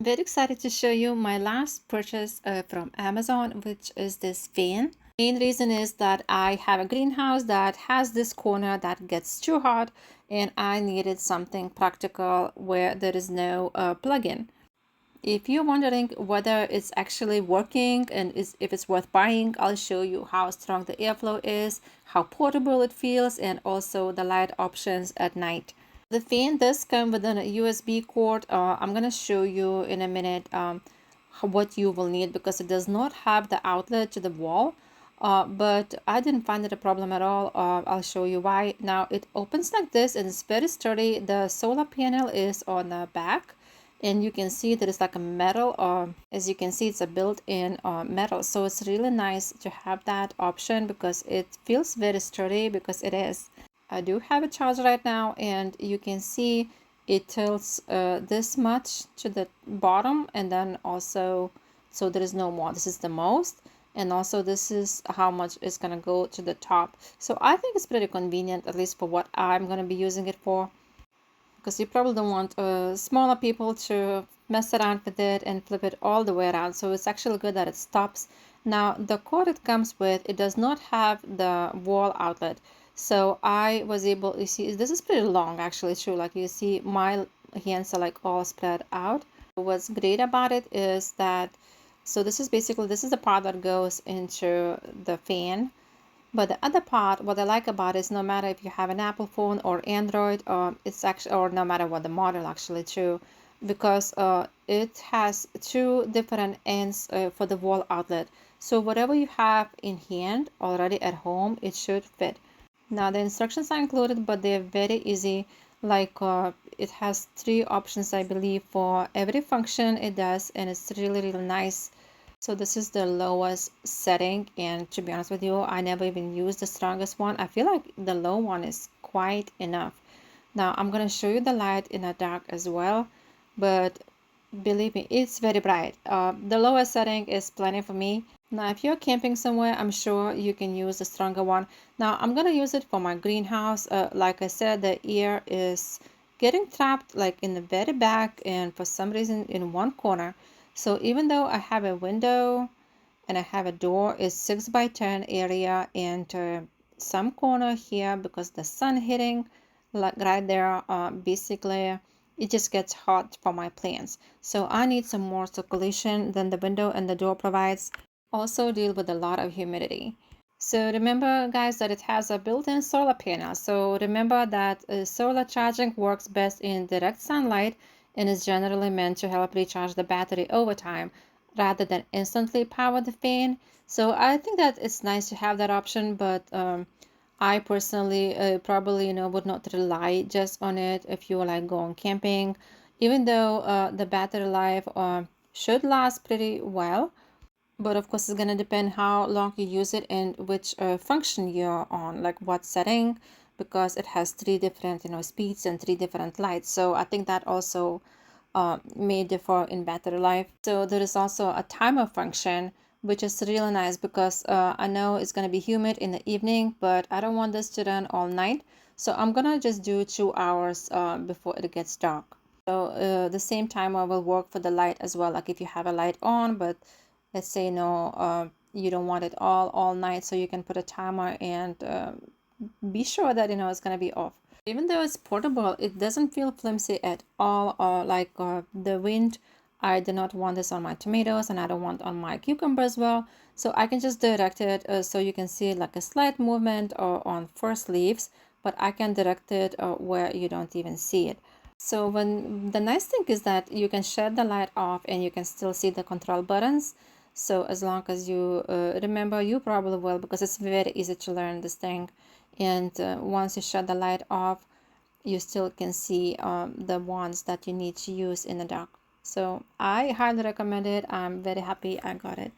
Very excited to show you my last purchase from Amazon, which is this fan. Main reason is that I have a greenhouse that has this corner that gets too hot, and I needed something practical where there is no plug-in. If you're wondering whether it's actually working and if it's worth buying, I'll show you how strong the airflow is, how portable it feels, and also the light options at night. The fan does come with a USB cord. I'm going to show you in a minute what you will need because it does not have the outlet to the wall. But I didn't find it a problem at all. I'll show you why. Now it opens like this and it's very sturdy. The solar panel is on the back. And you can see there is like a metal, as you can see, it's a built-in metal. So it's really nice to have that option because it feels very sturdy because it is. I do have a charger right now, and you can see it tilts this much to the bottom, and then also, so there is no more. This is the most, and also this is how much is going to go to the top. So I think it's pretty convenient, at least for what I'm going to be using it for, because you probably don't want smaller people to mess around with it and flip it all the way around. So it's actually good that it stops. Now the cord it comes with, it does not have the wall outlet. So I was able, you see, this is pretty long actually too. Like you see, my hands are like all spread out. What's great about it is that, so this is basically, this is the part that goes into the fan. But the other part, what I like about it is no matter if you have an Apple phone or Android, it's actually, or no matter what the model actually too, because it has two different ends for the wall outlet. So whatever you have in hand already at home, it should fit. Now the instructions are included, but they're very easy. Like it has three options, I believe, for every function it does, and it's really nice. So this is the lowest setting, and to be honest with you, I never even used the strongest one. I feel like the low one is quite enough. Now I'm gonna show you the light in the dark as well, but believe me, it's very bright. The lowest setting is plenty for me. Now if you're camping somewhere, I'm sure you can use the stronger one. Now I'm gonna use it for my greenhouse. Like I said, the air is getting trapped like in the very back and for some reason in one corner. So even though I have a window and I have a door, it's 6 by 10 area, and some corner here because the sun hitting like right there, basically it just gets hot for my plants. So I need some more circulation than the window and the door provides. Also deal with a lot of humidity. So remember guys that it has a built-in solar panel. So remember that solar charging works best in direct sunlight and is generally meant to help recharge the battery over time rather than instantly power the fan. So I think that it's nice to have that option, but I personally probably would not rely just on it if you like going camping, even though the battery life should last pretty well. But of course, it's going to depend how long you use it and which function you're on, like what setting, because it has three different, speeds and three different lights. So I think that also may differ in battery life. So there is also a timer function, which is really nice because I know it's going to be humid in the evening, but I don't want this to run all night. So I'm going to just do 2 hours before it gets dark. So the same timer will work for the light as well. Like if you have a light on, but let's say you don't want it all night, so you can put a timer and be sure that it's going to be off. Even though it's portable, it doesn't feel flimsy at all, or like the wind. I do not want this on my tomatoes, and I don't want on my cucumber as well. So I can just direct it so you can see like a slight movement or on first leaves, but I can direct it where you don't even see it. So when the nice thing is that you can shut the light off and you can still see the control buttons. So as long as you remember, you probably will, because it's very easy to learn this thing. And once you shut the light off, you still can see the ones that you need to use in the dark. So I highly recommend it. I'm very happy I got it.